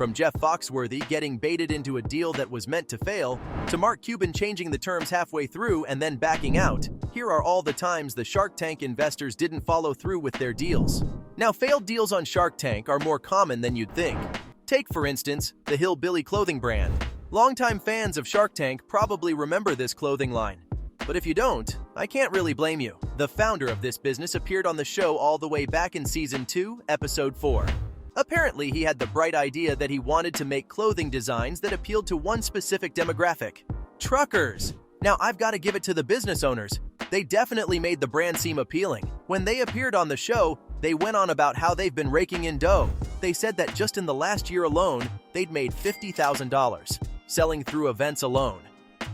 From Jeff Foxworthy getting baited into a deal that was meant to fail, to Mark Cuban changing the terms halfway through and then backing out, here are all the times the Shark Tank investors didn't follow through with their deals. Now, failed deals on Shark Tank are more common than you'd think. Take, for instance, the Hillbilly clothing brand. Longtime fans of Shark Tank probably remember this clothing line. But if you don't, I can't really blame you. The founder of this business appeared on the show all the way back in Season 2, Episode 4. Apparently, he had the bright idea that he wanted to make clothing designs that appealed to one specific demographic: truckers. Now, I've got to give it to the business owners. They definitely made the brand seem appealing. When they appeared on the show, they went on about how they've been raking in dough. They said that just in the last year alone, they'd made $50,000, selling through events alone.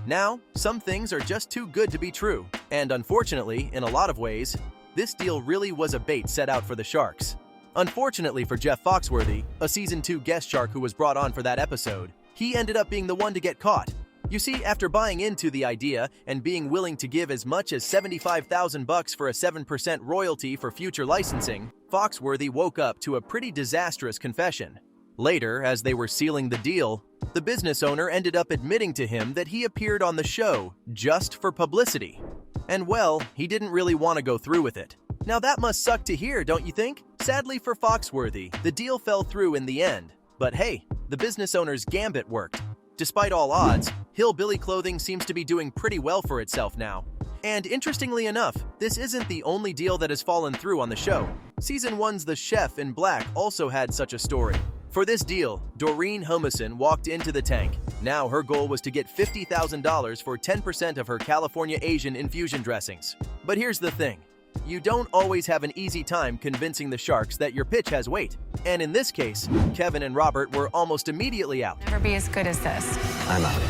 Now, some things are just too good to be true. And unfortunately, in a lot of ways, this deal really was a bait set out for the Sharks. Unfortunately for Jeff Foxworthy, a Season 2 guest shark who was brought on for that episode, he ended up being the one to get caught. You see, after buying into the idea and being willing to give as much as $75,000 for a 7% royalty for future licensing, Foxworthy woke up to a pretty disastrous confession. Later, as they were sealing the deal, the business owner ended up admitting to him that he appeared on the show just for publicity. And well, he didn't really want to go through with it. Now that must suck to hear, don't you think? Sadly for Foxworthy, the deal fell through in the end. But hey, the business owner's gambit worked. Despite all odds, Hillbilly Clothing seems to be doing pretty well for itself now. And interestingly enough, this isn't the only deal that has fallen through on the show. Season 1's The Chef in Black also had such a story. For this deal, Doreen Humison walked into the tank. Now her goal was to get $50,000 for 10% of her California Asian infusion dressings. But here's the thing. You don't always have an easy time convincing the Sharks that your pitch has weight. And in this case, Kevin and Robert were almost immediately out. Never be as good as this. I'm out.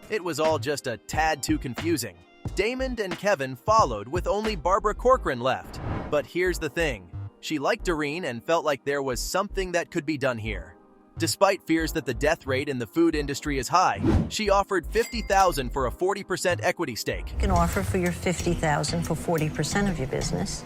It was all just a tad too confusing. Damon and Kevin followed with only Barbara Corcoran left. But here's the thing. She liked Doreen and felt like there was something that could be done here. Despite fears that the death rate in the food industry is high, she offered $50,000 for a 40% equity stake. You can offer for your $50,000 for 40% of your business.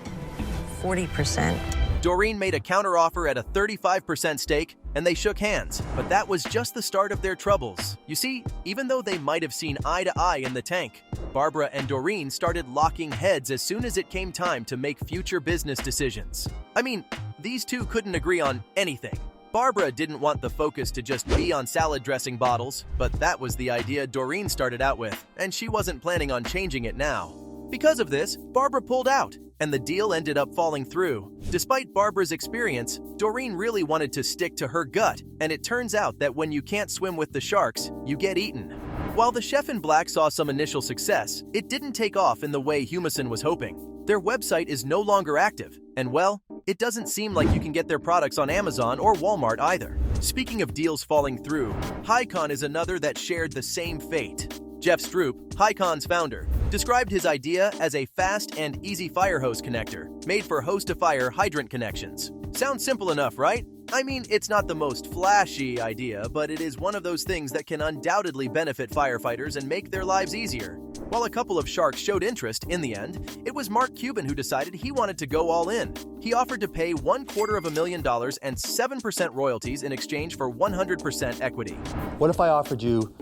40%. Doreen made a counteroffer at a 35% stake, and they shook hands. But that was just the start of their troubles. You see, even though they might have seen eye to eye in the tank, Barbara and Doreen started locking heads as soon as it came time to make future business decisions. I mean, these two couldn't agree on anything. Barbara didn't want the focus to just be on salad dressing bottles, but that was the idea Doreen started out with, and she wasn't planning on changing it now. Because of this, Barbara pulled out, and the deal ended up falling through. Despite Barbara's experience, Doreen really wanted to stick to her gut, and it turns out that when you can't swim with the Sharks, you get eaten. While The Chef in Black saw some initial success, it didn't take off in the way Humison was hoping. Their website is no longer active, and well, it doesn't seem like you can get their products on Amazon or Walmart either. Speaking of deals falling through, Hycon is another that shared the same fate. Jeff Stroop, Hycon's founder, described his idea as a fast and easy fire hose connector, made for hose-to-fire hydrant connections. Sounds simple enough, right? I mean, it's not the most flashy idea, but it is one of those things that can undoubtedly benefit firefighters and make their lives easier. While a couple of sharks showed interest, in the end, it was Mark Cuban who decided he wanted to go all in. He offered to pay $250,000 and 7% royalties in exchange for 100% equity. What if I offered you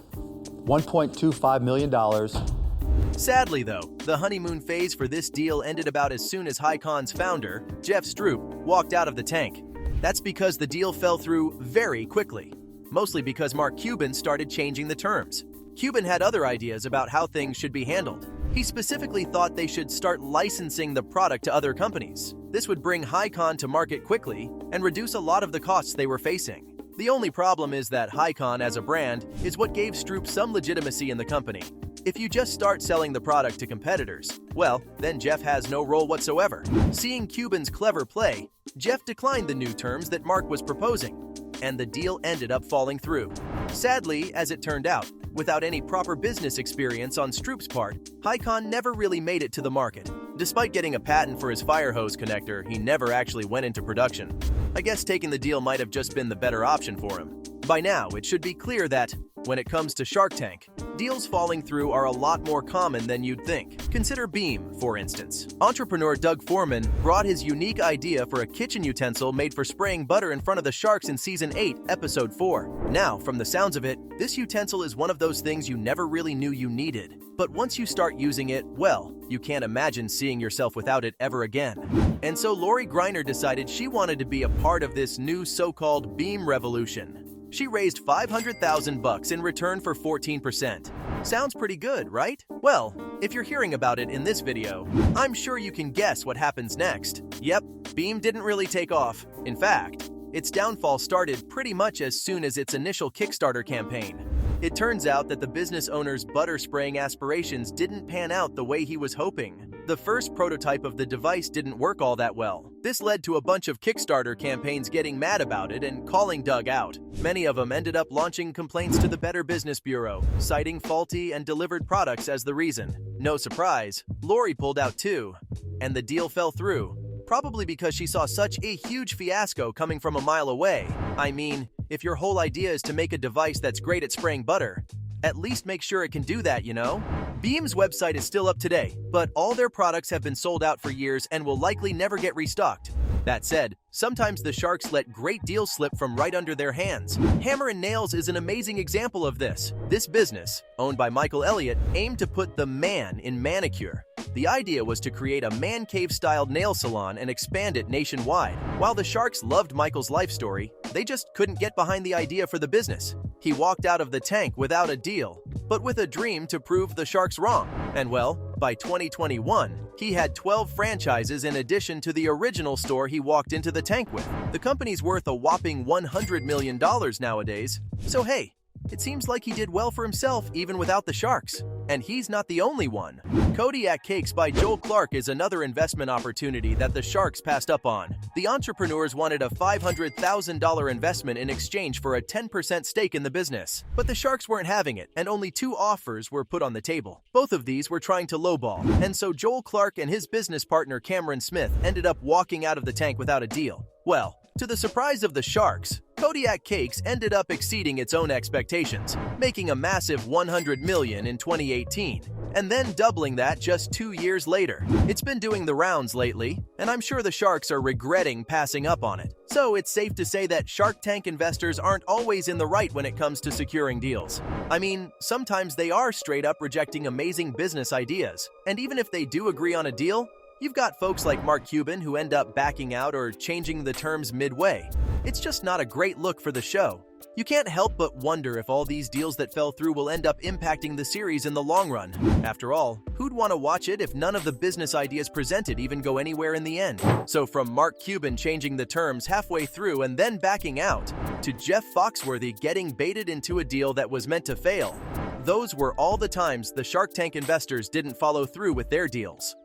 $1.25 million? Sadly, though, the honeymoon phase for this deal ended about as soon as Hycon's founder, Jeff Stroop, walked out of the tank. That's because the deal fell through very quickly, mostly because Mark Cuban started changing the terms. Cuban had other ideas about how things should be handled. He specifically thought they should start licensing the product to other companies. This would bring Hycon to market quickly and reduce a lot of the costs they were facing. The only problem is that Hycon as a brand is what gave Stroop some legitimacy in the company. If you just start selling the product to competitors, well, then Jeff has no role whatsoever. Seeing Cuban's clever play, Jeff declined the new terms that Mark was proposing, and the deal ended up falling through. Sadly, as it turned out, without any proper business experience on Stroop's part, Hycon never really made it to the market. Despite getting a patent for his fire hose connector, he never actually went into production. I guess taking the deal might have just been the better option for him. By now, it should be clear that, when it comes to Shark Tank, deals falling through are a lot more common than you'd think. Consider Beam, for instance. Entrepreneur Doug Foreman brought his unique idea for a kitchen utensil made for spraying butter in front of the sharks in Season 8, Episode 4. Now, from the sounds of it, this utensil is one of those things you never really knew you needed. But once you start using it, well, you can't imagine seeing yourself without it ever again. And so Lori Greiner decided she wanted to be a part of this new so-called Beam revolution. She raised $500,000 in return for 14%. Sounds pretty good, right? Well, if you're hearing about it in this video, I'm sure you can guess what happens next. Yep, Beam didn't really take off. In fact, its downfall started pretty much as soon as its initial Kickstarter campaign. It turns out that the business owner's butter spraying aspirations didn't pan out the way he was hoping. The first prototype of the device didn't work all that well. This led to a bunch of Kickstarter campaigns getting mad about it and calling Doug out. Many of them ended up launching complaints to the Better Business Bureau, citing faulty and delivered products as the reason. No surprise, Lori pulled out too, and the deal fell through. Probably because she saw such a huge fiasco coming from a mile away. I mean, if your whole idea is to make a device that's great at spraying butter, at least make sure it can do that, you know? Beam's website is still up today, but all their products have been sold out for years and will likely never get restocked. That said, sometimes the sharks let great deals slip from right under their hands. Hammer & Nails is an amazing example of this. This business, owned by Michael Elliott, aimed to put the man in manicure. The idea was to create a man cave-styled nail salon and expand it nationwide. While the sharks loved Michael's life story, they just couldn't get behind the idea for the business. He walked out of the tank without a deal, but with a dream to prove the sharks wrong. And well, by 2021, he had 12 franchises in addition to the original store he walked into the tank with. The company's worth a whopping $100 million nowadays. So hey, it seems like he did well for himself even without the sharks. And he's not the only one. Kodiak Cakes by Joel Clark is another investment opportunity that the sharks passed up on. The entrepreneurs wanted a $500,000 investment in exchange for a 10% stake in the business. But the sharks weren't having it, and only 2 offers were put on the table. Both of these were trying to lowball, and so Joel Clark and his business partner Cameron Smith ended up walking out of the tank without a deal. Well, to the surprise of the sharks, Kodiak Cakes ended up exceeding its own expectations, making a massive $100 million in 2018, and then doubling that just 2 years later. It's been doing the rounds lately, and I'm sure the sharks are regretting passing up on it. So it's safe to say that Shark Tank investors aren't always in the right when it comes to securing deals. I mean, sometimes they are straight up rejecting amazing business ideas, and even if they do agree on a deal, you've got folks like Mark Cuban who end up backing out or changing the terms midway. It's just not a great look for the show. You can't help but wonder if all these deals that fell through will end up impacting the series in the long run. After all, who'd want to watch it if none of the business ideas presented even go anywhere in the end? So from Mark Cuban changing the terms halfway through and then backing out, to Jeff Foxworthy getting baited into a deal that was meant to fail, those were all the times the Shark Tank investors didn't follow through with their deals.